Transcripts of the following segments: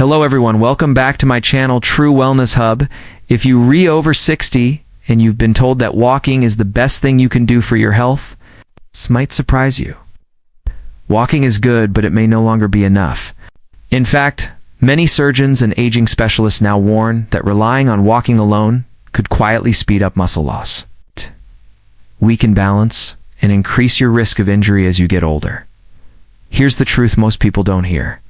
Hello everyone, welcome back to my channel True Wellness Hub. If you over 60 and you've been told that walking is the best thing you can do for your health, this might surprise you. Walking is good, but it may no longer be enough. In fact, many surgeons and aging specialists now warn that relying on walking alone could quietly speed up muscle loss, weaken balance, and increase your risk of injury as you get older. Here's the truth most people don't hear.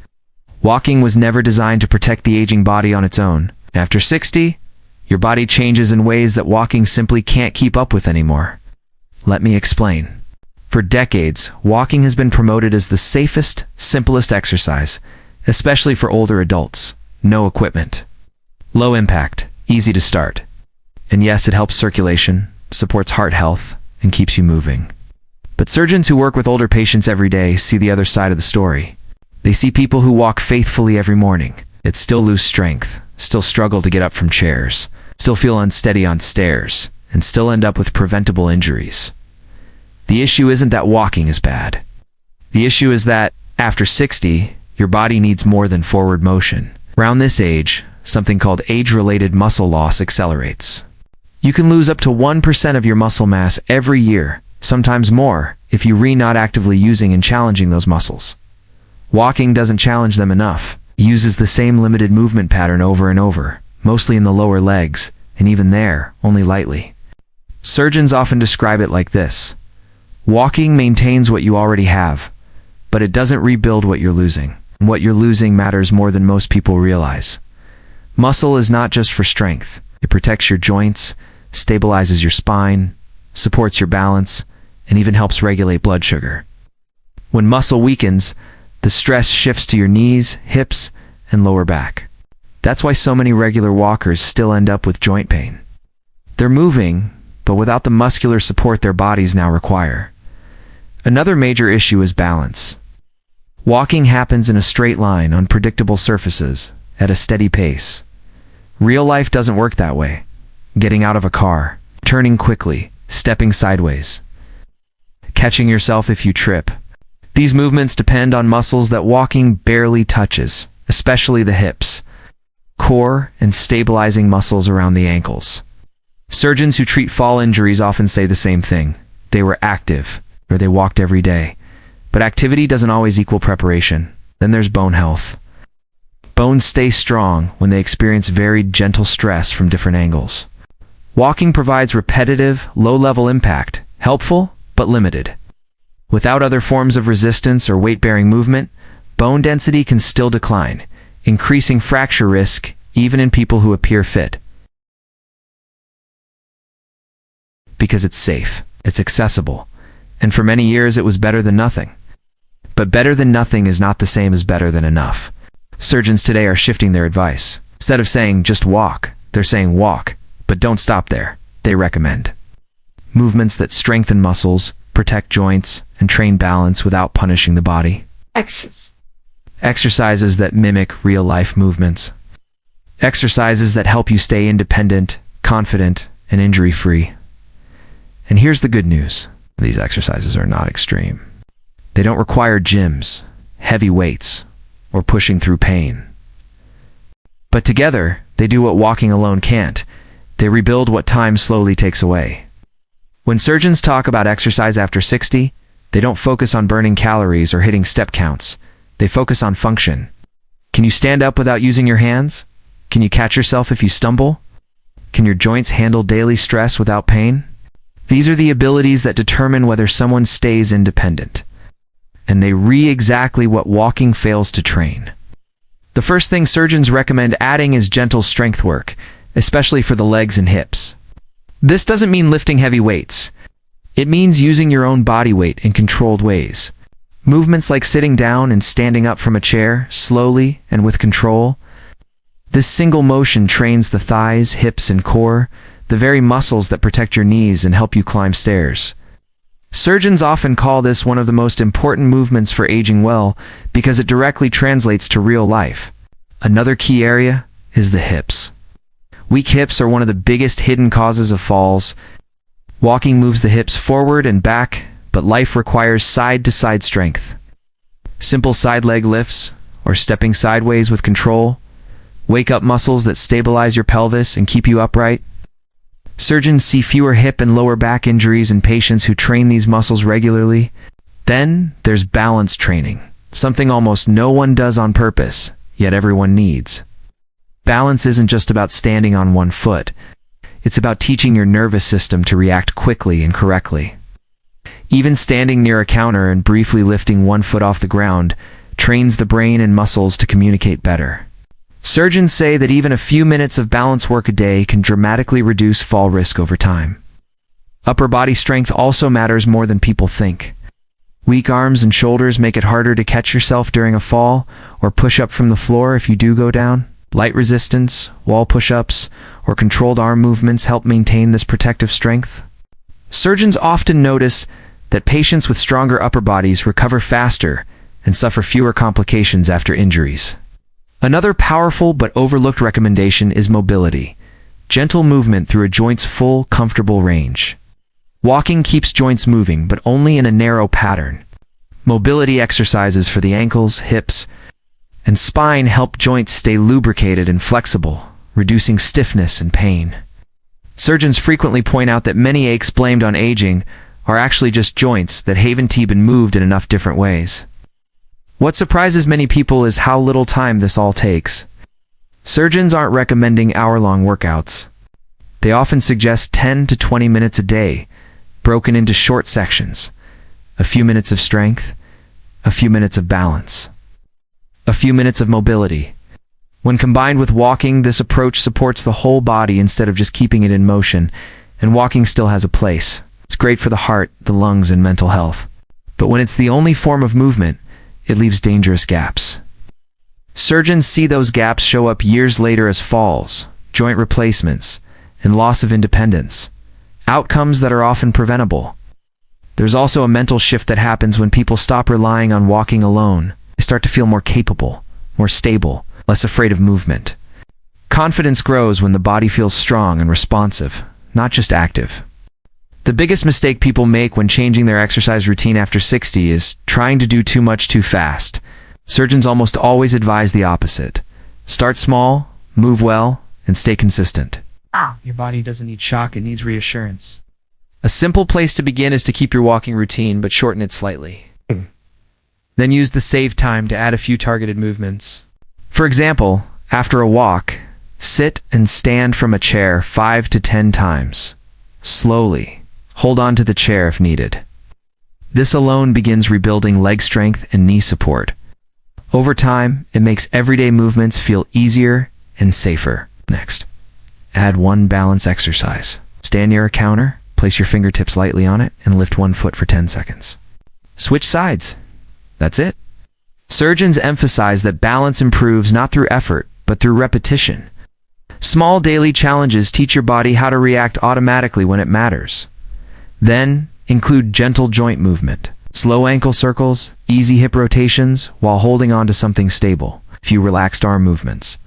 Walking was never designed to protect the aging body on its own. After 60, your body changes in ways that walking simply can't keep up with anymore. Let me explain. For decades, walking has been promoted as the safest, simplest exercise, especially for older adults. No equipment. Low impact, easy to start. And yes, it helps circulation, supports heart health, and keeps you moving. But surgeons who work with older patients every day see the other side of the story. They see people who walk faithfully every morning, yet still lose strength, still struggle to get up from chairs, still feel unsteady on stairs, and still end up with preventable injuries. The issue isn't that walking is bad. The issue is that, after 60, your body needs more than forward motion. Around this age, something called age-related muscle loss accelerates. You can lose up to 1% of your muscle mass every year, sometimes more, if you're not actively using and challenging those muscles. Walking doesn't challenge them enough. It uses the same limited movement pattern over and over, mostly in the lower legs, and even there, only lightly. Surgeons often describe it like this. Walking maintains what you already have, but it doesn't rebuild what you're losing. And what you're losing matters more than most people realize. Muscle is not just for strength. It protects your joints, stabilizes your spine, supports your balance, and even helps regulate blood sugar. When muscle weakens, the stress shifts to your knees, hips, and lower back. That's why so many regular walkers still end up with joint pain. They're moving, but without the muscular support their bodies now require. Another major issue is balance. Walking happens in a straight line on predictable surfaces, at a steady pace. Real life doesn't work that way. Getting out of a car, turning quickly, stepping sideways, catching yourself if you trip. These movements depend on muscles that walking barely touches, especially the hips, core, and stabilizing muscles around the ankles. Surgeons who treat fall injuries often say the same thing. They were active, or they walked every day. But activity doesn't always equal preparation. Then there's bone health. Bones stay strong when they experience varied gentle stress from different angles. Walking provides repetitive, low-level impact, helpful, but limited. Without other forms of resistance or weight-bearing movement, bone density can still decline, increasing fracture risk even in people who appear fit. Because it's safe, it's accessible, and for many years it was better than nothing. But better than nothing is not the same as better than enough. Surgeons today are shifting their advice. Instead of saying just walk, they're saying walk, but don't stop there. They recommend movements that strengthen muscles, protect joints, and train balance without punishing the body. Exercises that mimic real-life movements. Exercises that help you stay independent, confident, and injury-free. And here's the good news. These exercises are not extreme. They don't require gyms, heavy weights, or pushing through pain. But together, they do what walking alone can't. They rebuild what time slowly takes away. When surgeons talk about exercise after 60, they don't focus on burning calories or hitting step counts. They focus on function. Can you stand up without using your hands? Can you catch yourself if you stumble? Can your joints handle daily stress without pain? These are the abilities that determine whether someone stays independent. And they exactly what walking fails to train. The first thing surgeons recommend adding is gentle strength work, especially for the legs and hips. This doesn't mean lifting heavy weights. It means using your own body weight in controlled ways. Movements like sitting down and standing up from a chair, slowly and with control. This single motion trains the thighs, hips, and core, the very muscles that protect your knees and help you climb stairs. Surgeons often call this one of the most important movements for aging well because it directly translates to real life. Another key area is the hips. Weak hips are one of the biggest hidden causes of falls. Walking moves the hips forward and back, but life requires side-to-side strength. Simple side leg lifts, or stepping sideways with control, Wake up muscles that stabilize your pelvis and keep you upright. Surgeons see fewer hip and lower back injuries in patients who train these muscles regularly. Then there's balance training, something almost no one does on purpose, yet everyone needs. Balance isn't just about standing on one foot. It's about teaching your nervous system to react quickly and correctly. Even standing near a counter and briefly lifting one foot off the ground trains the brain and muscles to communicate better. Surgeons say that even a few minutes of balance work a day can dramatically reduce fall risk over time. Upper body strength also matters more than people think. Weak arms and shoulders make it harder to catch yourself during a fall or push up from the floor if you do go down. Light resistance, wall push-ups, or controlled arm movements help maintain this protective strength. Surgeons often notice that patients with stronger upper bodies recover faster and suffer fewer complications after injuries. Another powerful but overlooked recommendation is mobility, gentle movement through a joint's full, comfortable range. Walking keeps joints moving, but only in a narrow pattern. Mobility exercises for the ankles, hips, and spine help joints stay lubricated and flexible, reducing stiffness and pain. Surgeons frequently point out that many aches blamed on aging are actually just joints that haven't been moved in enough different ways. What surprises many people is how little time this all takes. Surgeons aren't recommending hour-long workouts. They often suggest 10 to 20 minutes a day, broken into short sections. A few minutes of strength, a few minutes of balance, a few minutes of mobility. When combined with walking, this approach supports the whole body instead of just keeping it in motion, and walking still has a place. It's great for the heart, the lungs, and mental health. But when it's the only form of movement, it leaves dangerous gaps. Surgeons see those gaps show up years later as falls, joint replacements, and loss of independence, outcomes that are often preventable. There's also a mental shift that happens when people stop relying on walking alone. They start to feel more capable, more stable, less afraid of movement. Confidence grows when the body feels strong and responsive, not just active. The biggest mistake people make when changing their exercise routine after 60 is trying to do too much too fast. Surgeons almost always advise the opposite. Start small, move well, and stay consistent. Your body doesn't need shock, it needs reassurance. A simple place to begin is to keep your walking routine, but shorten it slightly. Then use the save time to add a few targeted movements. For example, after a walk, sit and stand from a chair 5 to 10 times. Slowly. Hold on to the chair if needed. This alone begins rebuilding leg strength and knee support. Over time, it makes everyday movements feel easier and safer. Next, add one balance exercise. Stand near a counter, place your fingertips lightly on it, and lift one foot for 10 seconds. Switch sides. That's it. Surgeons emphasize that balance improves not through effort, but through repetition. Small daily challenges teach your body how to react automatically when it matters. Then, include gentle joint movement, slow ankle circles, easy hip rotations, while holding on to something stable, few relaxed arm movements.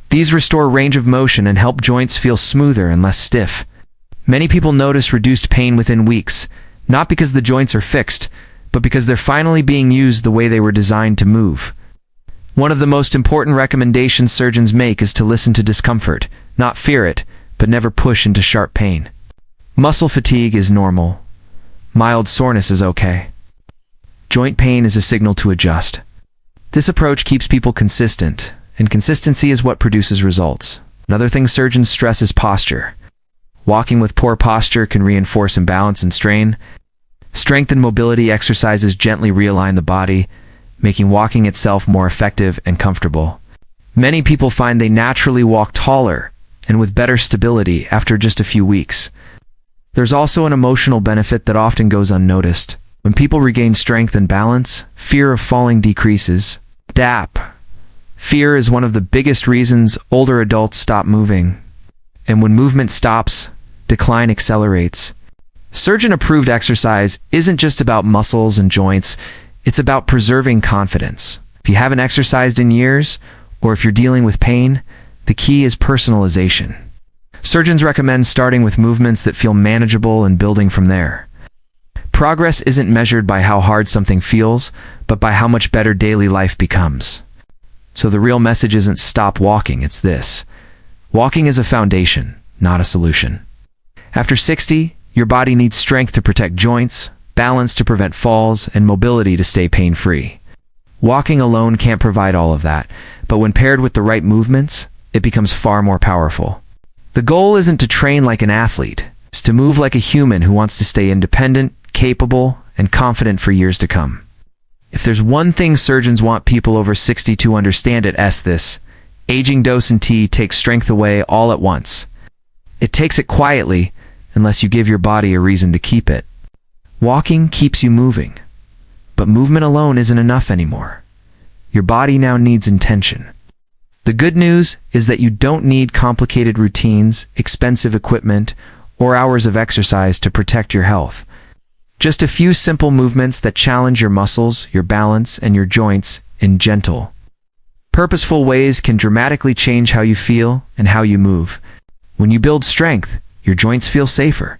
These restore range of motion and help joints feel smoother and less stiff. Many people notice reduced pain within weeks, not because the joints are fixed, but because they're finally being used the way they were designed to move. One of the most important recommendations surgeons make is to listen to discomfort, not fear it, but never push into sharp pain. Muscle fatigue is normal. Mild soreness is okay. Joint pain is a signal to adjust. This approach keeps people consistent, and consistency is what produces results. Another thing surgeons stress is posture. Walking with poor posture can reinforce imbalance and strain. Strength and mobility exercises gently realign the body, making walking itself more effective and comfortable. Many people find they naturally walk taller and with better stability after just a few weeks. There's also an emotional benefit that often goes unnoticed. When people regain strength and balance, fear of falling decreases. DAP. Fear is one of the biggest reasons older adults stop moving. And when movement stops, decline accelerates. Surgeon-approved exercise isn't just about muscles and joints, it's about preserving confidence. If you haven't exercised in years, or if you're dealing with pain, the key is personalization. Surgeons recommend starting with movements that feel manageable and building from there. Progress isn't measured by how hard something feels, but by how much better daily life becomes. So the real message isn't stop walking, it's this. Walking is a foundation, not a solution. After 60, your body needs strength to protect joints, balance to prevent falls, and mobility to stay pain-free. Walking alone can't provide all of that, but when paired with the right movements, it becomes far more powerful. The goal isn't to train like an athlete, it's to move like a human who wants to stay independent, capable, and confident for years to come. If there's one thing surgeons want people over 60 to understand, it's this: aging Docent takes strength away all at once. It takes it quietly, unless you give your body a reason to keep it. Walking keeps you moving, but movement alone isn't enough anymore. Your body now needs intention. The good news is that you don't need complicated routines, expensive equipment, or hours of exercise to protect your health. Just a few simple movements that challenge your muscles, your balance, and your joints in gentle, purposeful ways can dramatically change how you feel and how you move. When you build strength, your joints feel safer.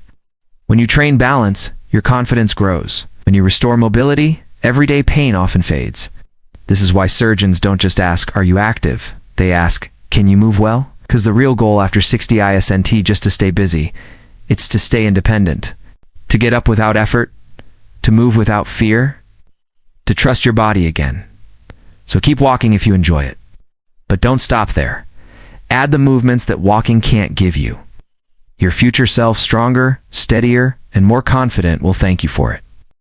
When you train balance, your confidence grows. When you restore mobility, everyday pain often fades. This is why surgeons don't just ask, "Are you active?" They ask, "Can you move well?" Because the real goal after 60 isn't just to stay busy. It's to stay independent. To get up without effort, to move without fear, to trust your body again. So keep walking if you enjoy it. But don't stop there. Add the movements that walking can't give you. Your future self, stronger, steadier, and more confident, will thank you for it.